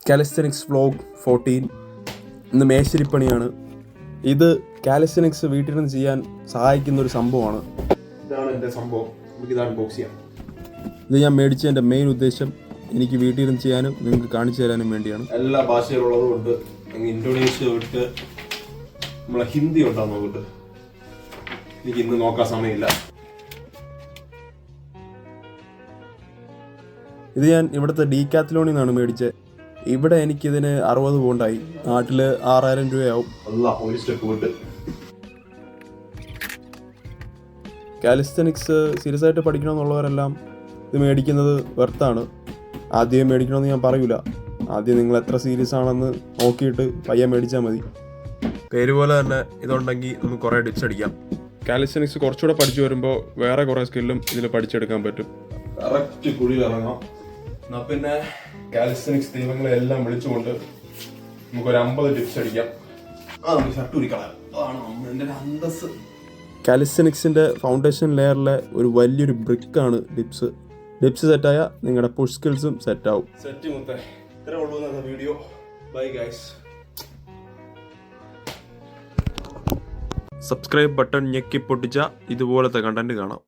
കാലിസ്റ്റനിക്സ് vlog 14. ഇന്ന് മേശരിപ്പണിയാണ്. ഇത് കാലിസ്റ്റനിക്സ് വീട്ടിൽ നിന്ന് ചെയ്യാൻ സഹായിക്കുന്ന ഒരു സംഭവമാണ്. ഇതാണ് എൻ്റെ സംഭവം. നമുക്കിത് അൺബോക്സ് ചെയ്യാം. ഇത് ഞാൻ മേടിച്ചതിൻ്റെ മെയിൻ ഉദ്ദേശം എനിക്ക് വീട്ടിൽ നിന്ന് ചെയ്യാനും നിങ്ങൾക്ക് കാണിച്ചു തരാനും വേണ്ടിയാണ്. എല്ലാ ഭാഷയിലുള്ളതും ഉണ്ട്. ഇന്തോനേഷ്യ വിട്ട് നമ്മളെ ഹിന്ദി ഉണ്ടാകുന്ന നോക്കിട്ട് എനിക്ക് ഇന്ന് നോക്കാൻ സമയമില്ല. ഇത് ഞാൻ ഇവിടുത്തെ ഡീക്കാത്തലോണിൽ നിന്നാണ് മേടിച്ചത്. ഇവിടെ എനിക്കിതിന് 60 പൗണ്ടായി. നാട്ടിൽ 6000 രൂപയാവും. കാലിസ്റ്റനിക്സ് സീരിയസ് ആയിട്ട് പഠിക്കണമെന്നുള്ളവരെല്ലാം ഇത് മേടിക്കുന്നത് വെർത്താണ്. ആദ്യം മേടിക്കണമെന്ന് ഞാൻ പറയൂല. ആദ്യം നിങ്ങൾ എത്ര സീരിയസ് ആണെന്ന് നോക്കിയിട്ട് പയ്യെ മേടിച്ചാൽ മതി. പേര് പോലെ തന്നെ ഇതുണ്ടെങ്കിൽ നമുക്ക് കുറേ ടിപ്സ് അടിക്കാം. കാലിസ്റ്റനിക്സ് കുറച്ചുകൂടെ പഠിച്ചു വരുമ്പോൾ വേറെ കുറേ സ്കില്ലും ഇതിൽ പഠിച്ചെടുക്കാൻ പറ്റും. കറക്റ്റ് കുഴിയിൽ ഇറങ്ങാം. എന്നാൽ പിന്നെ കാലിസ്റ്റനിക്സ് ദൈവങ്ങളെല്ലാം വിളിച്ചുകൊണ്ട് നമുക്കൊരു 50 ടിപ്സ് അടിക്കാം. നമുക്ക് ഷർട്ട് ഉരിക്കളയാം. അതാണ് നമ്മുടെ അന്തസ്. കാലിസ്റ്റനിക്സിൻ്റെ ഫൗണ്ടേഷൻ ലെയറിലെ ഒരു വലിയൊരു ബ്രിക്കാണ് ഡിപ്സ്. ഡിപ്സ് സെറ്റായ നിങ്ങളുടെ പുഷ് സ്കിൽസും സെറ്റാവും. സെറ്റ് മുത്തേ, ഇത്രേ ഉള്ളൂ എന്ന video. Bye guys. Subscribe button ഞെക്കി പൊട്ടിച്ചാൽ ഇതുപോലത്തെ കണ്ടന്റ് കാണാം.